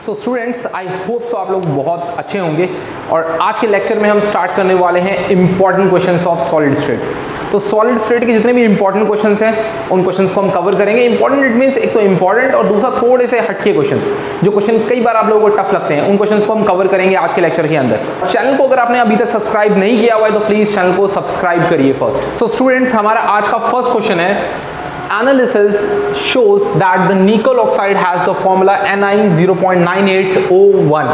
So students, आई hope so आप लोग बहुत अच्छे होंगे और आज के लेक्चर में हम स्टार्ट करने वाले हैं important questions of solid state. तो सॉलिड स्टेट के जितने भी इंपॉर्टेंट क्वेश्चंस हैं उन क्वेश्चंस को हम कवर करेंगे। इंपॉर्टेंट इट मींस एक तो इंपॉर्टेंट और दूसरा थोड़े से हटके क्वेश्चंस, जो क्वेश्चन कई बार आप लोगों को टफ लगते हैं, उन क्वेश्चंस को हम कवर करेंगे आज के लेक्चर के अंदर। चैनल को अगर आपने अभी तक सब्सक्राइब नहीं किया हुआ है तो प्लीज चैनल को सब्सक्राइब करिए फर्स्ट। सो स्टूडेंट्स, हमारा आज का फर्स्ट क्वेश्चन है, analysis shows that the nickel oxide has the formula Ni0.9801.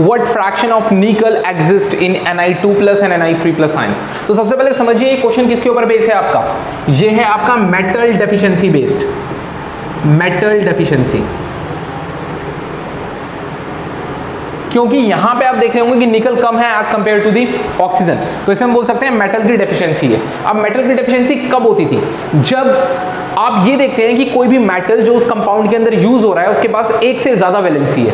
What fraction of nickel exists in Ni2 plus and Ni3 plus ion? तो सबसे पहले समझिए क्वेश्चन किसके ऊपर बेस है आपका। ये है आपका metal deficiency based, metal deficiency. क्योंकि यहां पे आप देख रहे होंगे कि निकल कम है as compare to the oxygen, तो इसे हम बोल सकते हैं मेटल की डेफिशिएंसी है। अब मेटल की डेफिशिएंसी कब होती थी? जब आप ये देखते हैं कि कोई भी मेटल जो उस कंपाउंड के अंदर यूज हो रहा है उसके पास एक से ज्यादा वैलेंसी है।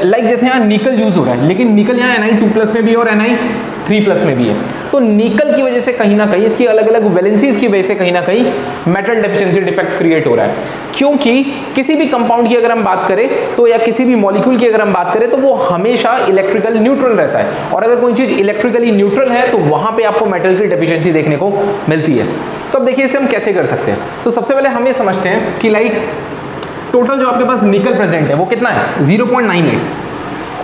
लाइक जैसे यहाँ निकल यूज हो रहा है, लेकिन निकल यहाँ Ni2+ में भी है और Ni3+ में भी है, तो निकल की वजह से कहीं ना कहीं इसकी अलग अलग वैलेंसीज की वजह से कहीं ना कहीं मेटल डेफिशिएंसी डिफेक्ट क्रिएट हो रहा है। क्योंकि किसी भी कंपाउंड की अगर हम बात करें तो, या किसी भी मॉलिक्यूल की अगर हम बात करें तो वो हमेशा इलेक्ट्रिकल न्यूट्रल रहता है, और अगर कोई चीज इलेक्ट्रिकली न्यूट्रल है तो वहां पे आपको मेटल की डेफिशिएंसी देखने को मिलती है। तो अब देखिए इसे हम कैसे कर सकते हैं। तो सबसे पहले हम ये समझते हैं कि लाइक टोटल जो आपके पास निकल प्रेजेंट है वो कितना है, 0.98,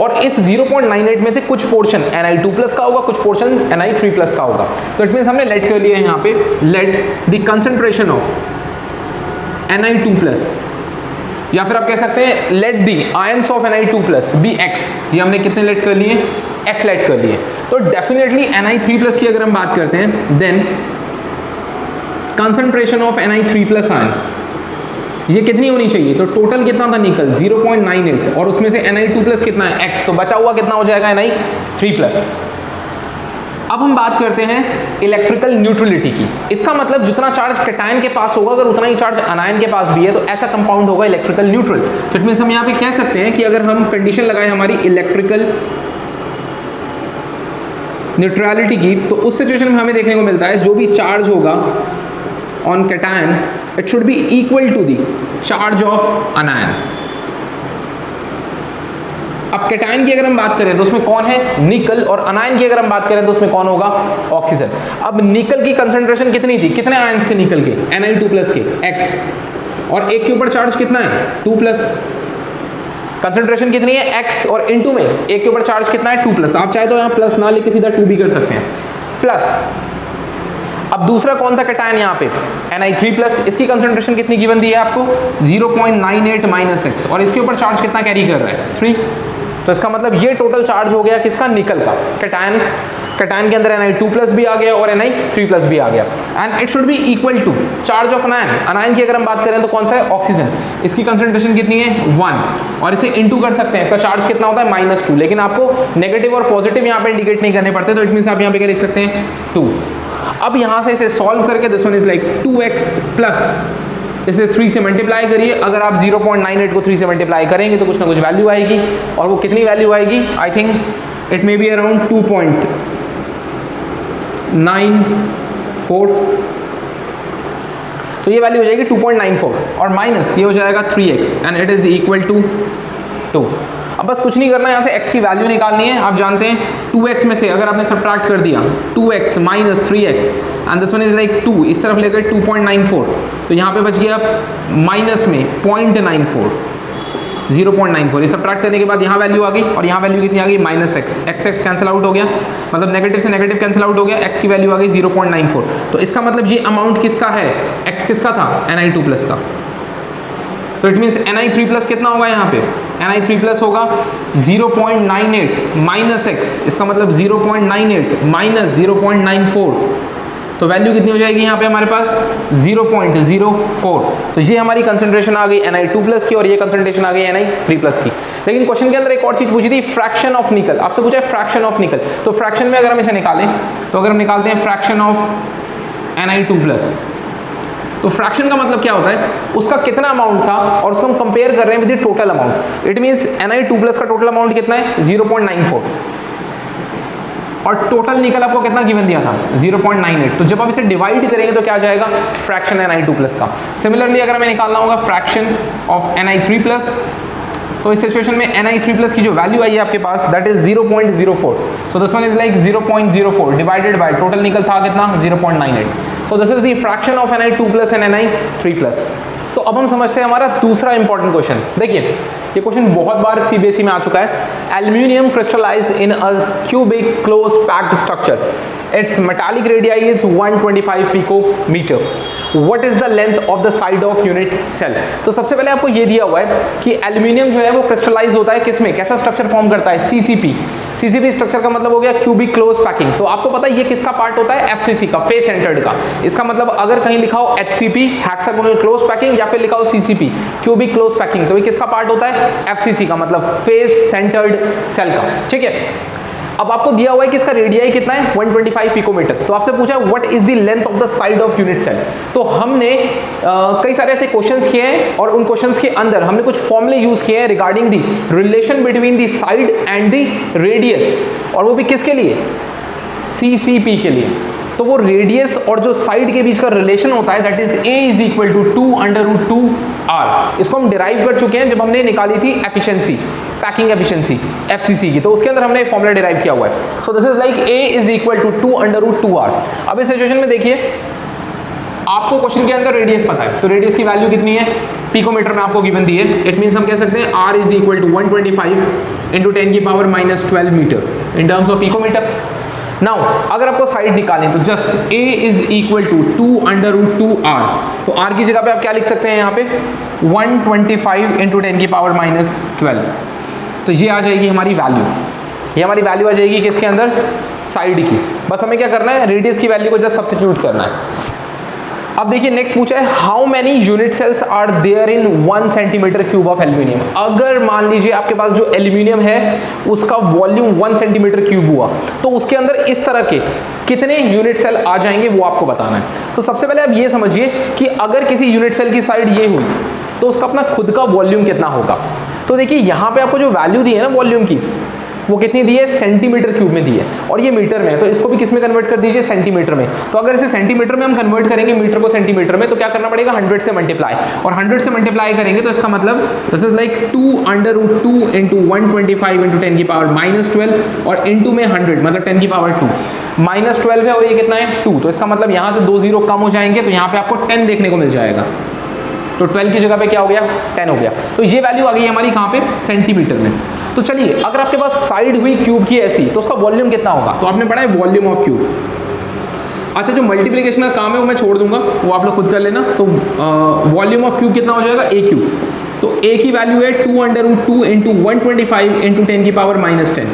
और इस 0.98 में से कुछ पोर्शन Ni2+ का होगा, कुछ पोर्शन Ni3+ का होगा। तो इट मींस हमने लेट कर लिया है यहाँ पे, let the concentration of Ni2+, या फिर आप कह सकते हैं let the ions of Ni2+ be x। ये हमने कितने लेट कर लिए, x लेट कर लिए। तो डेफिनेटली Ni3+ की अगर हम बात करते हैं, then concentration of Ni3+ ion ये कितनी होनी चाहिए? तो टोटल कितना था निकल, 0.98, और उसमें से Ni2+ कितना है, x, तो बचा हुआ कितना हो जाएगा Ni3+। अब हम बात करते हैं इलेक्ट्रिकल न्यूट्रलिटी की। इसका मतलब जितना चार्ज कैटायन के पास होगा अगर उतना ही चार्ज अनायन के पास भी है तो ऐसा कंपाउंड होगा इलेक्ट्रिकल न्यूट्रल। तो इट मींस हम यहाँ पे कह सकते हैं कि अगर हम कंडीशन लगाए हमारी इलेक्ट्रिकल न्यूट्रलिटी की, तो उस सिचुएशन में हमें देखने को मिलता है जो भी चार्ज होगा on cation it should be equal to the charge of anion. अब कैटायन की अगर हम बात करें तो उसमें कौन है, निकल, और अनायन की अगर हम बात करें तो उसमें कौन होगा, ऑक्सीजन। अब निकल की कंसंट्रेशन कितनी थी, कितने आयंस थे निकल के, Ni2+ के x, और एक के ऊपर चार्ज कितना है 2+। कंसंट्रेशन कितनी है x, और इनटू में एक के ऊपर चार्ज कितना है 2+। आप चाहे तो यहाँ प्लस ना लेके सीधा 2 भी कर सकते हैं, प्लस। अब दूसरा कौन था कैटायन यहाँ पे, Ni3+, इसकी कंसंट्रेशन कितनी गिवन दी है आपको, 0.98 - x, और इसके ऊपर चार्ज कितना कैरी कर रहा है, 3। तो इसका मतलब ये टोटल चार्ज हो गया किसका, निकल का। कैटायन के अंदर Ni2+ भी आ गया और Ni3+ भी आ गया, and it should be equal to charge of anion. Anion की अगर हम बात करें तो कौन सा है, ऑक्सीजन, इसकी कंसंट्रेशन कितनी है 1, और इसे इनटू कर सकते हैं, इसका चार्ज कितना होता है -2, लेकिन आपको नेगेटिव और पॉजिटिव यहाँ पे इंडिकेट नहीं करने पड़ते, तो इट मींस आप यहाँ पे क्या लिख सकते हैं 2। अब यहाँ से इसे सॉल्व करके this one is like 2x plus इसे 3 से मल्टीप्लाई करिए। अगर आप 0.98 को 3 से मल्टीप्लाई करेंगे तो कुछ ना कुछ वैल्यू आएगी, और वो कितनी वैल्यू आएगी, I think it may be around 2.94। तो ये वैल्यू हो जाएगी 2.94, और माइनस ये हो जाएगा 3x, and it is equal to 2। अब बस कुछ नहीं करना है, यहाँ से x की वैल्यू निकालनी है। आप जानते हैं 2x में से अगर आपने सब्ट्रैक्ट कर दिया 2x minus 3x, and this one is like 2, इस तरफ लेकर 2.94, तो यहाँ पे बच गया माइनस में 0.94, 0.94। ये सब्ट्रैक्ट करने के बाद यहाँ वैल्यू आ गई, और यहाँ वैल्यू कितनी आ गई, -x, x कैंसिल आउट हो गया, मतलब नेगेटिव से नेगेटिव कैंसिल आउट हो गया, x की वैल्यू आ गई 0.94। तो इसका मतलब ये अमाउंट किसका है, x किसका था, Ni2+ का। तो इट मींस Ni3+ कितना होगा यहाँ पे, Ni3+ होगा 0.98 माइनस x, इसका मतलब 0.98 माइनस 0.94, तो वैल्यू कितनी हो जाएगी यहाँ पे हमारे पास 0.04। तो ये हमारी कंसंट्रेशन आ गई Ni2+ की, और ये कंसंट्रेशन आ गई Ni3+ की। लेकिन क्वेश्चन के अंदर एक और चीज पूछी थी, फ्रैक्शन ऑफ निकल। आपसे पूछा है फ्रैक्शन ऑफ निकल, तो फ्रैक्शन में अगर हम इसे निकालें तो अगर हम निकालते हैं फ्रैक्शन ऑफ Ni2+, तो फ्रैक्शन का मतलब क्या होता है, उसका कितना अमाउंट था और उसको हम कंपेयर कर रहे हैं with the total amount. It means Ni2+ का टोटल अमाउंट कितना है 0.94, और टोटल निकल आपको कितना गिवन दिया था 0.98। तो जब आप इसे डिवाइड करेंगे तो क्या आ जाएगा, फ्रैक्शन Ni2+ का। सिमिलरली अगर हमें निकालना होगा फ्रैक्शन ऑफ Ni3+, तो इस सिचुएशन में Ni3+ की जो वैल्यू आई है आपके पास that is 0.04. So this one is like 0.04 divided by total निकल था कितना 0.98. So this is the fraction of Ni2+ and Ni3+. तो अब हम समझते हैं हमारा दूसरा इंपॉर्टेंट क्वेश्चन. देखिए ये क्वेश्चन बहुत बार सीबीएसई में आ चुका है. Aluminium crystallised in a cubic close packed structure. Its metallic radii is 125 picometer. What is the length of the side of unit cell? तो सबसे पहले आपको ये दिया हुआ है कि एल्यूमिनियम जो है वो क्रिस्टलाइज होता है किसमें, कैसा स्ट्रक्चर फॉर्म करता है, सीसीपी. सीसीपी स्ट्रक्चर का मतलब हो गया क्यूबिक क्लोज पैकिंग. तो आपको पता है ये किसका पार्ट होता है, एफसीसी का, फेस सेंटर्ड का. इसका मतलब अगर कहीं लिखा हो एचसीपी हेक्सागोनल क्लोज पैकिंग या फिर लिखा हो सीसीपी क्यूबिक क्लोज पैकिंग, तो ये किसका पार्ट होता है, एफसीसी का, मतलब फेस सेंटर्ड सेल का. ठीक है. अब आपको दिया हुआ है कि इसका रेडियाई कितना है 125 पिकोमीटर. तो आपसे पूछा है what is the length of the side of unit cell. तो हमने कई सारे ऐसे क्वेश्चंस किए हैं और उन क्वेश्चंस के अंदर हमने कुछ फॉर्मूले यूज किए हैं regarding the relation between the side and the radius, और वो भी किसके लिए, सीसीपी के लिए. तो वो रेडियस और जो साइड के बीच का रिलेशन होता है that is a is equal to 2√2r. इसको हम डिराइव कर चुके हैं जब हमने निकाली थी एफिशिएंसी, पैकिंग एफिशिएंसी एफसीसी की. तो उसके अंदर हमने फॉर्मूला डिराइव किया हुआ है. So this is like a is equal to 2√2r. अब इस सिचुएशन में देखिए आपको क्वेश्चन के अंदर रेडियस पता है, तो रेडियस की वैल्यू कितनी है, पिकोमीटर में आपको गिवन दी है. इट मींस हम कह सकते हैं r is equal to 125 into 10⁻⁻12 meter in terms of picometer. Now अगर आपको साइड निकालें तो just a is equal to 2√2r. तो r की जगह पे आप क्या लिख सकते हैं यहाँ पे 125 इंटू 10⁻⁻12. तो ये आ जाएगी हमारी वैल्यू, ये हमारी वैल्यू आ जाएगी किसके अंदर, साइड की. बस हमें क्या करना है, रेडियस की वैल्यू को जस्ट सब्स्टिट्यूट करना है. अब देखिए नेक्स्ट पूछा है how many unit cells are there in 1 centimeter cube of aluminium. अगर मान लीजिए आपके पास जो एल्यूमिनियम है उसका वॉल्यूम 1 सेंटीमीटर क्यूब हुआ तो उसके अंदर इस तरह के कितने यूनिट सेल आ जाएंगे वो आपको बताना है. तो सबसे पहले आप ये समझिए कि अगर किसी यूनिट सेल की साइड ये हुई तो उसका अपना खुद का वॉल्यूम कितना होगा. तो देखिए यहाँ पे आपको जो वैल्यू दी है ना वॉल्यूम की, वो कितनी दी है, सेंटीमीटर क्यूब में दी है, और ये मीटर में है. तो इसको भी किस में कन्वर्ट कर दीजिए, सेंटीमीटर में. तो अगर इसे सेंटीमीटर में हम कन्वर्ट करेंगे मीटर को सेंटीमीटर में, तो क्या करना पड़ेगा, 100 से मल्टीप्लाई. और 100 से मल्टीप्लाई करेंगे तो इसका मतलब this is like 2√2 into 125 into 10⁻⁻12 और इंटू में 100 मतलब 10⁻2 -12 है और ये कितना है 2. तो इसका मतलब यहाँ से 2 जीरो कम हो जाएंगे तो यहाँ पे आपको 10 देखने को मिल जाएगा. तो 12 की जगह पे क्या हो गया, 10 हो गया. तो ये वैल्यू आ गई हमारी कहाँ पे, सेंटीमीटर में. तो चलिए अगर आपके पास साइड हुई क्यूब की ऐसी तो उसका वॉल्यूम कितना होगा. तो आपने पढ़ा है वॉल्यूम ऑफ क्यूब. अच्छा जो मल्टीप्लिकेशन का काम है वो मैं छोड़ दूंगा, वो आप लोग खुद कर लेना. तो वॉल्यूम ऑफ क्यूब कितना हो जाएगा, a क्यूब. तो a की वैल्यू है 2√2 इंटू 125 इंटू 10⁻⁻10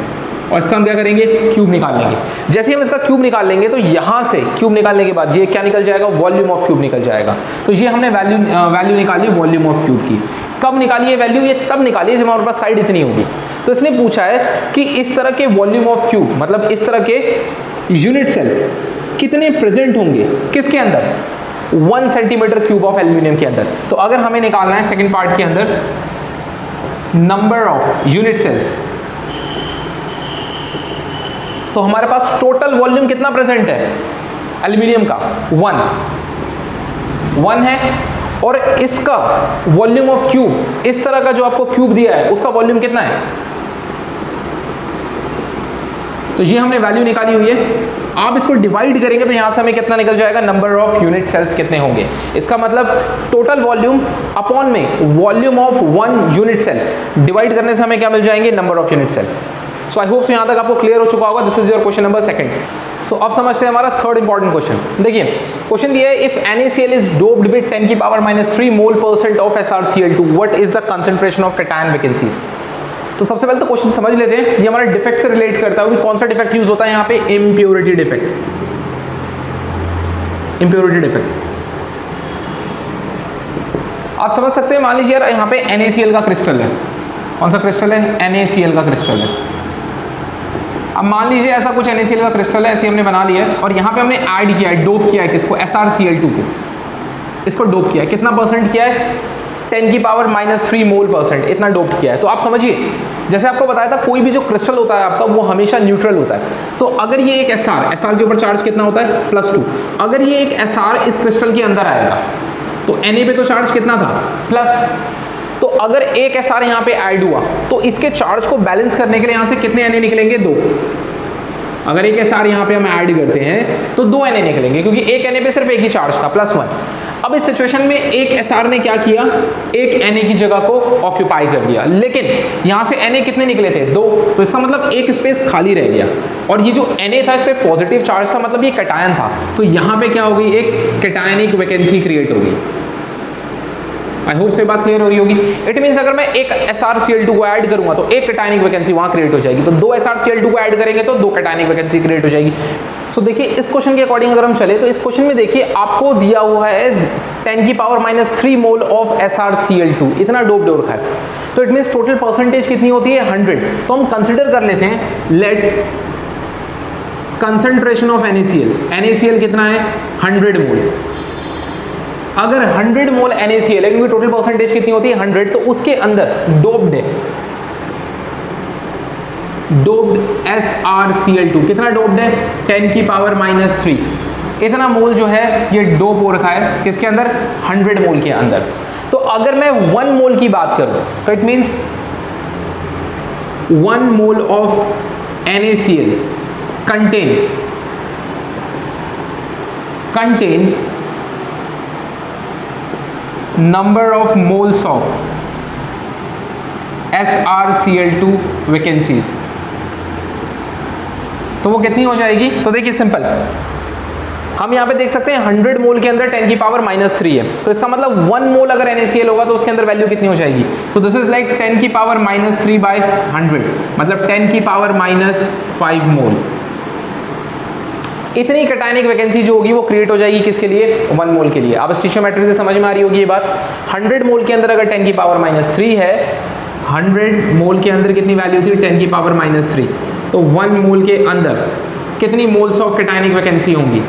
और इसका हम क्या करेंगे, क्यूब निकाल लेंगे. जैसे हम इसका क्यूब निकाल लेंगे तो यहाँ से क्यूब निकालने के बाद ये क्या निकल जाएगा, वॉल्यूम ऑफ क्यूब निकल जाएगा. तो ये हमने वैल्यू निकाली वॉल्यूम ऑफ क्यूब की. कब निकाली है वैल्यू, ये तब निकाली है जब हमारे पास साइड इतनी होगी. तो इसने पूछा है कि इस तरह के वॉल्यूम ऑफ क्यूब मतलब इस तरह के यूनिट सेल कितने प्रेजेंट होंगे किसके अंदर, 1 सेंटीमीटर क्यूब ऑफ एल्यूमिनियम के अंदर. तो अगर हमें निकालना है सेकेंड पार्ट के अंदर नंबर ऑफ यूनिट सेल्स, तो हमारे पास टोटल वॉल्यूम कितना प्रेजेंट है एल्यूमिनियम का, 1 है. और इसका वॉल्यूम ऑफ क्यूब, इस तरह का जो आपको क्यूब दिया है उसका वॉल्यूम कितना है. तो ये हमने वैल्यू निकाली हुई है. आप इसको डिवाइड करेंगे तो यहां से हमें कितना निकल जाएगा, नंबर ऑफ यूनिट सेल्स कितने होंगे. इसका मतलब टोटल वॉल्यूम अपॉन में volume of 1 unit cell divide करने से हमें क्या मिल जाएंगे, number of unit cell. So I hope so यहां तक आपको क्लियर हो चुका होगा. This is your question number 2. So अब समझते हैं हमारा थर्ड इंपॉर्टेंट क्वेश्चन. देखिए क्वेश्चन दिया है if NaCl is doped with 10⁻³ mole% of SrCl2 what is the concentration of cation vacancies. तो सबसे पहले तो क्वेश्चन समझ लेते हैं. ये हमारे डिफेक्ट से रिलेट करता है. कौन सा डिफेक्ट यूज होता है यहाँ पे, इम्प्योरिटी डिफेक्ट. इम्प्योरिटी डिफेक्ट आप समझ सकते हैं. मान लीजिए यार यहाँ पे NaCl का क्रिस्टल है. कौन सा क्रिस्टल है, NaCl का क्रिस्टल है. अब मान लीजिए ऐसा कुछ NaCl का क्रिस्टल है, ऐसे हमने बना लिया है और यहाँ पे हमने ऐड किया है, डोप किया है किसको, SrCl2 को. इसको डोप किया है, कितना परसेंट किया है, 10⁻³ मोल%, इतना डोप किया है. तो आप समझिए जैसे आपको बताया था कोई भी जो क्रिस्टल होता है आपका वो हमेशा न्यूट्रल होता है. तो अगर ये एक SR के ऊपर चार्ज कितना होता है, +2. अगर ये एक SR इस क्रिस्टल के अंदर आएगा तो Na पे तो चार्ज कितना था, प्लस. तो तो अगर एक एसआर यहाँ पे ऐड हुआ तो इसके चार्ज को बैलेंस करने के लिए यहाँ से कितने Na निकलेंगे? 2। अगर एक एसआर यहाँ पे हम ऐड करते हैं तो 2 Na निकलेंगे, क्योंकि एक Na पे सिर्फ एक ही चार्ज था, +1। अब इस सिचुएशन में एक एसआर ने क्या किया, एक Na की जगह को ऑक्यूपाई कर लिया, लेकिन यहाँ से Na कितने निकले थे? 2। तो इसका मतलब एक स्पेस खाली रह गया, और ये जो Na था इस पे पॉजिटिव चार्ज था, मतलब ये कैटायन था, तो यहाँ पे क्या हो गई, एक कैटायनिक वैकेंसी क्रिएट हो गई। आई होप से बात क्लियर हो रही होगी। इट मींस अगर मैं एक SrCl2 को ऐड करूंगा तो एक कैटायनिक वैकेंसी वहां क्रिएट हो जाएगी, तो 2 SrCl2 को ऐड करेंगे तो 2 कैटायनिक वैकेंसी क्रिएट हो जाएगी। सो देखिए इस क्वेश्चन के अकॉर्डिंग अगर हम चले तो इस क्वेश्चन में देखिए आपको दिया हुआ है 10⁻³ मोल ऑफ SrCl2, इतना डोप्ड हो रखा है, तो इट मींस टोटल परसेंटेज कितनी होती है? 100। तो हम कंसिडर कर लेते हैं, लेट कंसंट्रेशन ऑफ NaCl कितना है? 100 मोल। अगर 100 मोल NaCl है, क्योंकि टोटल परसेंटेज कितनी होती है? 100, तो उसके अंदर डोप्ड SrCl2 कितना डोप्ड है? 10⁻³ इतना मोल जो है ये डोप हो रखा है किसके अंदर? 100 मोल के अंदर। तो अगर मैं 1 मोल की बात करूं तो it means 1 mole of NaCl contain number of moles of SrCl2 vacancies, तो वो कितनी हो जाएगी? तो देखिए सिंपल, हम यहाँ पे देख सकते हैं 100 मोल के अंदर 10⁻³ है, तो इसका मतलब 1 मोल अगर NaCl होगा तो उसके अंदर वैल्यू कितनी हो जाएगी? तो दिस इज लाइक 10⁻³ / 100, मतलब 10⁻⁵ मोल। इतनी कैटायनिक वैकेंसी जो होगी वो क्रिएट हो जाएगी किसके लिए? 1 मोल के लिए। अब स्टिचियोमेट्री से समझ में आ रही होगी ये बात। 100 मोल के अंदर अगर 10⁻³ है, 100 मोल के अंदर कितनी वैल्यू थी? 10⁻⁵। तो 1 मोल के अंदर कितनी मोल्स ऑफ कैटायनिक वैकेंसी होंगी?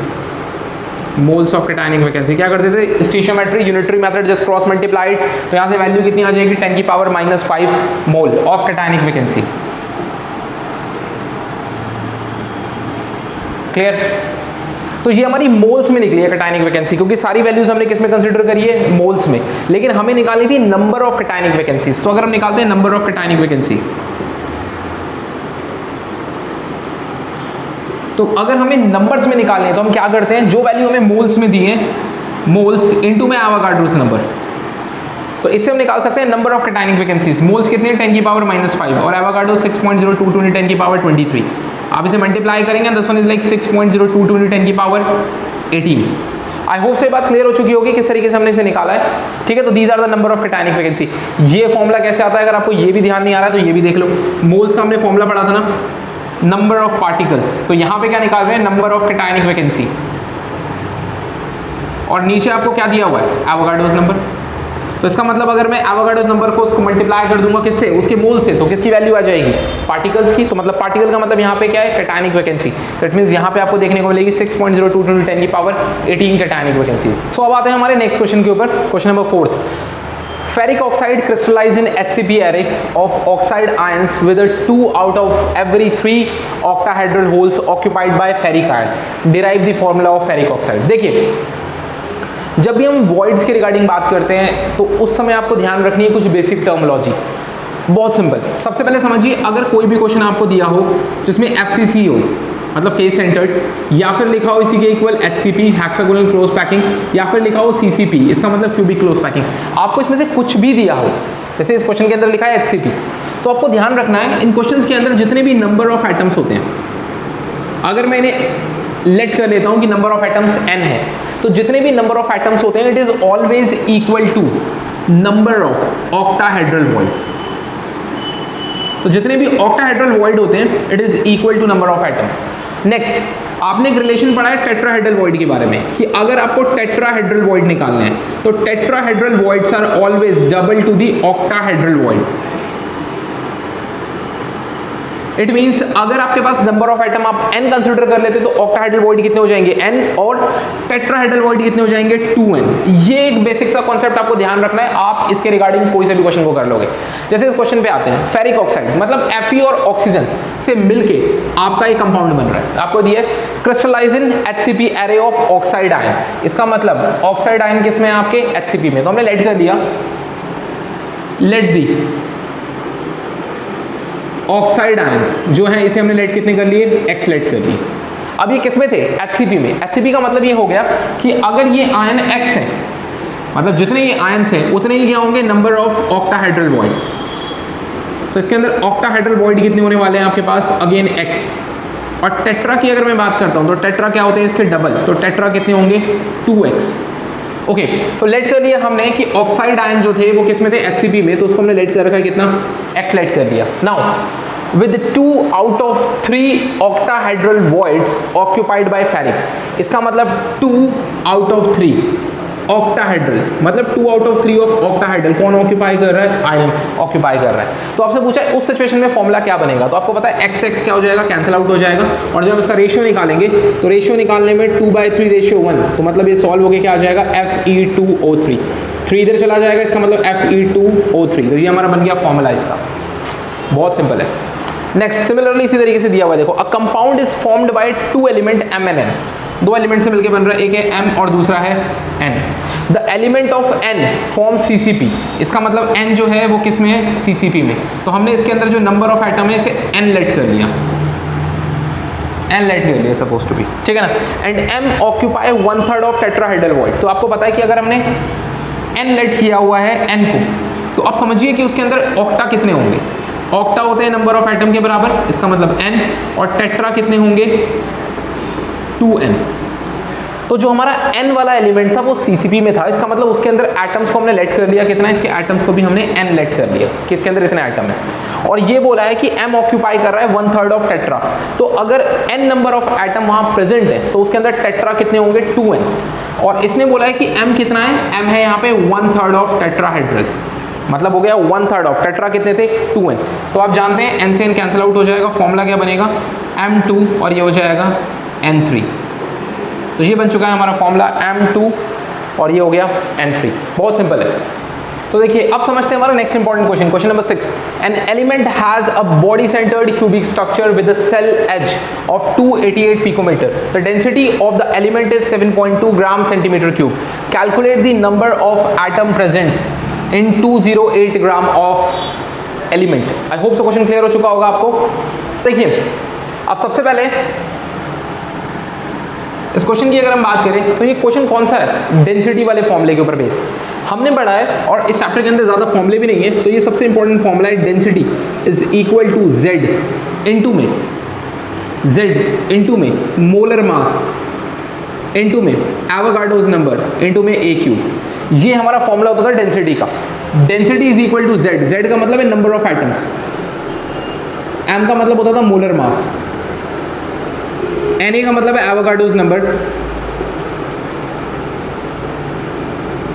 मोल्स ऑफ कैटायनिक वैकेंसी क्या करते थे? Stoichiometry unitary method just cross multiplied, तो यहाँ से वैल्यू कितनी आ जाएगी? 10⁻⁵ mole of cationic vacancy. Clear? तो ये हमारी मोल्स में निकली है कैटायनिक वैकेंसी, क्योंकि सारी वैल्यूज हमने किस में कंसीडर करी है? मोल्स में, लेकिन हमें निकालनी थी नंबर ऑफ कैटायनिक वैकेंसीज। तो अगर हम निकालते हैं नंबर ऑफ कैटायनिक वैकेंसी, तो अगर हमें नंबर्स में निकालने हैं तो हम क्या करते हैं? जो वैल्यू हमें मोल्स में दी है, मोल्स इनटू में एवोगाड्रोस नंबर, तो इससे हम निकाल सकते हैं number of cationic vacancies. Moles कितने हैं? 10⁻⁵ और एवोगाड्रो 6.022 × 10⁻23। आप इसे मल्टीप्लाई करेंगे, this one is like 6.022 × 10⁻18। I hope से बात क्लियर हो चुकी होगी किस तरीके से हमने इसे निकाला है। ठीक है, तो these are the number of cationic vacancy. ये फॉर्मूला कैसे आता है? अगर आपको ये भी ध्यान नहीं आ रहा है तो ये भी देख लो। मोल्स का हमने फॉर्मूला पढ़ा था ना, नंबर ऑफ पार्टिकल्स, तो यहां पे क्या निकाल रहे हैं? नंबर ऑफ कैटायनिक वैकेंसी, और नीचे आपको क्या दिया हुआ है? Avogadro's number. तो इसका मतलब अगर मैं एवोगाड्रो नंबर को उसको मल्टीप्लाई कर दूंगा किससे? उसके मोल से, तो किसकी वैल्यू आ जाएगी? पार्टिकल्स की। तो मतलब पार्टिकल का मतलब यहाँ पे क्या है? Cationic vacancy. तो इट मींस यहाँ पे आपको देखने को मिलेगी 6.022 × 10⁻18 कैटायनिक वैकेंसीज। सो अब आते हैं हमारे नेक्स्ट क्वेश्चन के ऊपर, question number 4। Ferric oxide crystallize in HCP array of oxide ions with a 2 out of every 3 octahedral holes occupied by ferric ion. Derive the formula of ferric oxide. देखिए, जब भी हम वॉइड्स के regarding बात करते हैं तो उस समय आपको ध्यान रखनी है कुछ बेसिक टर्मिनोलॉजी। बहुत सिंपल, सबसे पहले समझिए, अगर कोई भी क्वेश्चन आपको दिया हो जिसमें FCC हो, मतलब फेस सेंटर्ड, या फिर लिखा हो इसी के equal HCP hexagonal close packing, या फिर लिखा हो CCP, इसका मतलब क्यूबिक क्लोज पैकिंग, आपको इसमें से कुछ भी दिया हो, जैसे इस क्वेश्चन के अंदर लिखा है HCP, तो आपको ध्यान रखना है इन क्वेश्चंस के अंदर जितने भी नंबर ऑफ एटम्स होते हैं, अगर मैं इन्हें लेट कर लेता हूं कि नंबर ऑफ एटम्स n है, तो जितने भी नंबर ऑफ एटम्स होते हैं it is always equal to number of octahedral void. तो जितने भी ऑक्टाहेड्रल वॉइड होते हैं it is equal to number of atom. Next, आपने एक रिलेशन पढ़ा है टेट्राहेड्रल वॉइड के बारे में कि अगर आपको टेट्राहेड्रल वॉइड निकालना है तो tetrahedral voids are always double to the octahedral void. It means अगर आपके पास नंबर ऑफ एटम आप n कंसीडर कर लेते तो ऑक्टाहेड्रल वॉइड कितने हो जाएंगे? n, और टेट्राहेड्रल वॉइड कितने हो जाएंगे? 2n। ये एक बेसिक सा कॉन्सेप्ट आपको ध्यान रखना है, आप इसके रिगार्डिंग कोई से भी क्वेश्चन को कर लोगे। जैसे इस क्वेश्चन पे आते हैं, फेरिक ऑक्साइड मतलब Fe और ऑक्सीजन से मिलके आपका एक कंपाउंड बन रहा है, आपको दिया है crystallize in HCP array of oxide ion. इसका मतलब ऑक्साइड आयन किसमें है? आपके HCP में। तो हमने लेट कर दिया लेट दी ऑक्साइड आयंस जो है इसे हमने लेट कितने कर लिए, x लेट कर लिए। अब ये किस में थे, HCP में। HCP का मतलब ये हो गया कि अगर ये आयन x है, मतलब जितने ये आयंस हैं उतने ही क्या होंगे, नंबर ऑफ ऑक्टाहेड्रल बॉन्ड। तो इसके अंदर ऑक्टाहेड्रल बॉन्ड कितने होने वाले हैं आपके पास, अगेन x। और टेट्रा की अगर मैं बात करता हूं तो टेट्रा क्या होते हैं इसके डबल, तो टेट्रा कितने होंगे, 2x। ओके, तो लेट कर लिया हमने कि ऑक्साइड आयन जो थे वो किस में थे, HCP में, तो उसको हमने लेट कर रखा है कितना, x लेट कर दिया। Now with 2 out of 3 octahedral voids occupied by ferric, इसका मतलब 2 out of 3 ऑक्टाहेड्रल, मतलब 2 out of 3 ऑफ ऑक्टाहेड्रल कौन ऑक्यूपाई कर रहा है, आयन ऑक्यूपाई कर रहा है। तो आपसे पूछा है उस सिचुएशन में फॉर्मूला क्या बनेगा, तो आपको पता है x x क्या हो जाएगा, कैंसिल आउट हो जाएगा। और जब इसका रेशियो निकालेंगे तो रेशियो निकालने में 2/3 रेशियो 1, तो मतलब ये सॉल्व होके क्या आ जाएगा, Fe2O3, 3 इधर चला जाएगा, इसका मतलब Fe2O3। तो ये हमारा बन गया फॉर्मूला इसका, बहुत सिंपल है। नेक्स्ट, सिमिलरली इसी तरीके से दिया हुआ है, देखो a compound is formed by 2 element M and N, 2 element से मिलकर बन रहा है, एक है M और दूसरा है N। The element of N form CCP, इसका मतलब N जो है वो किस में है, CCP में। तो हमने इसके अंदर जो नंबर ऑफ एटम है इसे N लेट कर लिया, N लेट कर लिया सपोज टू बी, ठीक है ना। And M occupy 1/3 of tetrahedral void. तो आपको पता है कि अगर हमने N लेट किया हुआ है N को, तो आप समझिए कि उसके अंदर ऑक्टा कितने होंगे, ऑक्टा होते हैं नंबर ऑफ एटम के बराबर, इसका मतलब n, और टेट्रा कितने होंगे, 2n। तो जो हमारा n वाला एलिमेंट था वो CCP में था, इसका मतलब उसके अंदर एटम्स को हमने लेट कर लिया कितना, इसके एटम्स को भी हमने n लेट कर लिया कि इसके अंदर इतने एटम है। और ये बोला है कि m ऑक्यूपाई कर रहा है 1/3 ऑफ टेट्रा, तो अगर n नंबर ऑफ एटम वहां प्रेजेंट है तो उसके अंदर टेट्रा कितने होंगे, 2n। और इसने बोला है कि m कितना है, m है यहाँ पे 1/3 ऑफ टेट्राहेड्रल, मतलब हो गया 1/3 ऑफ टेट्रा कितने थे, 2n। तो आप जानते हैं n से n कैंसिल आउट हो जाएगा, फॉर्मूला क्या बनेगा, M2 और ये हो जाएगा N3। तो ये बन चुका है हमारा फॉर्मूला M2 और ये हो गया N3, बहुत सिंपल है। तो देखिए अब समझते हैं हमारा next important question, question number 6। An element has a body centered cubic structure with a cell edge of 288 picometer. The density of the element is 7.2 gram centimeter cube. Calculate the number of atom present in 208 gram of element. I hope so question clear हो चुका होगा आपको। देखिए अब सबसे पहले इस question की अगर हम बात करें तो ये क्वेश्चन कौन सा है, डेंसिटी वाले फॉर्मूले के ऊपर बेस हमने पढ़ा है, और इस चैप्टर के अंदर ज़्यादा फॉर्मूले भी नहीं है, तो ये सबसे इंपॉर्टेंट फॉर्मूला है, density is equal to Z into में, Z इनटू में मोलर मास इनटू में एवोगाड्रोस नंबर इनटू में A क्यूब। ये हमारा फॉर्मूला होता था डेंसिटी का। Density is equal to Z, Z का मतलब है नंबर ऑफ एटम्स, M का मतलब होता था मोलर मास, Na का मतलब है एवोगाड्रोस नंबर,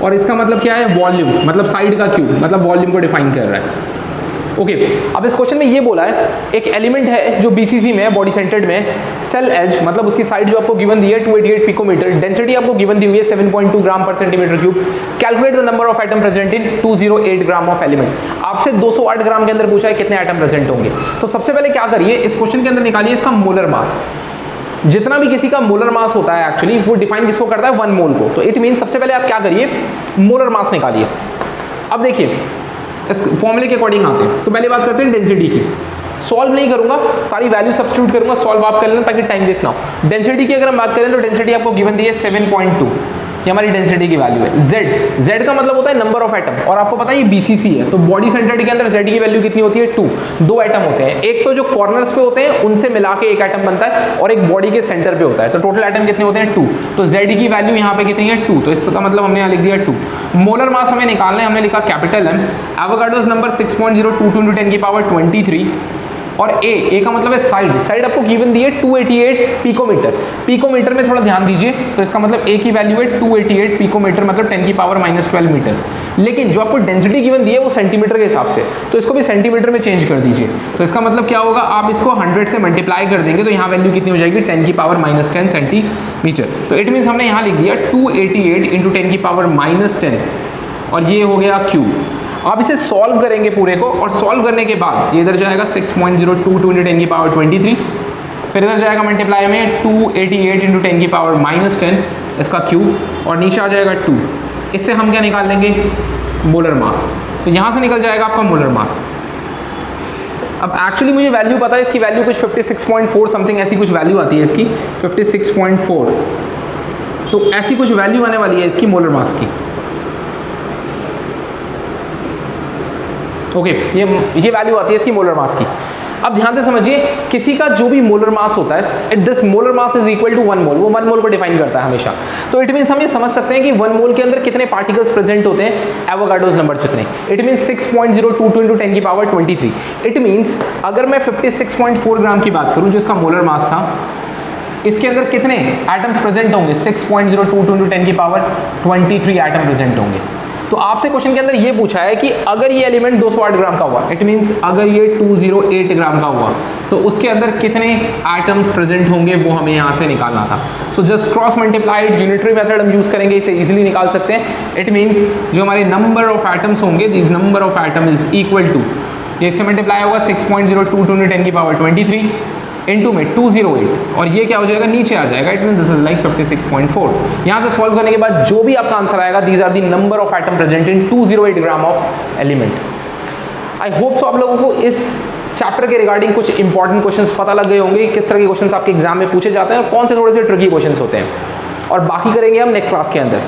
और इसका मतलब क्या है, वॉल्यूम, मतलब साइड का क्यूब, मतलब वॉल्यूम को डिफाइन कर रहा है। ओके अब इस क्वेश्चन में ये बोला है एक एलिमेंट है जो BCC में है, बॉडी सेंटर्ड में, सेल एज मतलब उसकी साइड जो आपको गिवन दी है 288 पिकोमीटर, डेंसिटी आपको गिवन दी हुई है 7.2 ग्राम पर centimetre cube. Calculate the number of atom present in 208 gram of element. आपसे 208 ग्राम के अंदर पूछा है कितने एटम प्रेजेंट होंगे। तो सबसे पहले क्या करिए, इस क्वेश्चन के अंदर निकालिए इसका मोलर मास। जितना भी किसी का मोलर मास होता है एक्चुअली वो डिफाइन किसको करता है, 1 मोल को। तो इट मीन सबसे पहले आप क्या करिए, मोलर मास निकालिए। अब देखिए इस फॉर्मूले के अकॉर्डिंग आते हैं, तो पहले बात करते हैं डेंसिटी की। सॉल्व नहीं करूंगा, सारी वैल्यू सब्स्टिट्यूट करूंगा, सॉल्व आप कर लेना ताकि टाइम वेस्ट ना हो। डेंसिटी की अगर हम बात करें तो डेंसिटी आपको गिवन दी है 7.2, ये हमारी डेंसिटी की वैल्यू है। Z का मतलब होता है नंबर ऑफ एटम, और आपको पता है ये BCC है, तो बॉडी सेंटर्ड के अंदर Z की वैल्यू कितनी होती है, 2। 2 एटम होते हैं, एक तो जो कॉर्नर्स पे होते हैं उनसे मिला के एक एटम बनता है, और एक बॉडी के सेंटर पे होता है, तो टोटल एटम कितने होते हैं, 2। तो Z की वैल्यू यहाँ पे कितनी है, 2, तो इसका मतलब हमने यहाँ लिख दिया 2। मोलर मास हमें निकालना है, हमने लिखा कैपिटल M। एवोगाड्रोस नंबर 6.022 × 10 की पावर 23, और A का मतलब है साइड, साइड आपको गिवन दी है 288 पिकोमीटर। पिकोमीटर में थोड़ा ध्यान दीजिए, तो इसका मतलब A की वैल्यू है 288 पिकोमीटर, मतलब 10 की पावर -12 मीटर। लेकिन जो आपको डेंसिटी गिवन दी है वो सेंटीमीटर के हिसाब से, तो इसको भी सेंटीमीटर में चेंज कर दीजिए। तो इसका मतलब क्या होगा, आप इसको 100 से मल्टीप्लाई कर देंगे तो यहाँ वैल्यू कितनी हो जाएगी, 10 की पावर -10 सेंटीमीटर। तो इट मीन्स हमने यहाँ लिख दिया 288 × 10 की पावर -10, और ये हो गया क्यूब। आप इसे सॉल्व करेंगे पूरे को, और सॉल्व करने के बाद ये इधर जाएगा 6.022 × 10 की पावर 23, फिर इधर जाएगा मल्टीप्लाई में 288 × 10 की पावर -10 इसका क्यूब, और नीचे आ जाएगा 2। इससे हम क्या निकाल लेंगे, मोलर मास। तो यहाँ से निकल जाएगा आपका मोलर मास। अब एक्चुअली मुझे वैल्यू पता है इसकी, वैल्यू कुछ 56.4 समथिंग ऐसी कुछ वैल्यू आती है इसकी, 56.4। तो ऐसी कुछ वैल्यू आने वाली है इसकी मोलर मास की। ओके, ये वैल्यू आती है इसकी मोलर मास की। अब ध्यान से समझिए, किसी का जो भी मोलर मास होता है, this molar mass is equal to 1 mole, वो 1 मोल को डिफाइन करता है हमेशा। तो इट मींस हम ये समझ सकते हैं कि 1 मोल के अंदर कितने पार्टिकल्स प्रेजेंट होते हैं, एवोगाड्रोस नंबर जितने। इट मींस 6.022 into 10 की पावर 23। इट मींस अगर मैं 56.4 ग्राम की बात करूं जिसका मोलर मास था, इसके अंदर कितने एटम्स प्रेजेंट होंगे, 6.022 into 10 की पावर 23 एटम प्रेजेंट होंगे। तो आपसे क्वेश्चन के अंदर ये पूछा है कि अगर ये एलिमेंट 208 ग्राम का हुआ, इट मींस अगर ये 208 ग्राम का हुआ, तो उसके अंदर कितने एटम्स प्रेजेंट होंगे वो हमें यहाँ से निकालना था। So just cross multiplied unitary method हम यूज करेंगे, इसे इजीली निकाल सकते हैं। इट मींस जो हमारे नंबर ऑफ एटम्स होंगे, this number of atom is equal to, ये इससे मल्टीप्लाई होगा 6.022 into 10 की पावर 23 इनटू में 208, और ये क्या हो जाएगा, नीचे आ जाएगा। It mean this is like 56.4। यहाँ से सॉल्व करने के बाद जो भी आपका आंसर आएगा, these are the number of atom present in 208 gram of element. I hope so आप लोगों को इस चैप्टर के रिगार्डिंग कुछ इंपॉर्टेंट क्वेश्चंस पता लग गए होंगे, किस तरह के क्वेश्चंस आपके एग्जाम में पूछे जाते हैं और कौन से थोड़े से ट्रिकी क्वेश्चंस होते हैं, और बाकी करेंगे हम नेक्स्ट क्लास के अंदर।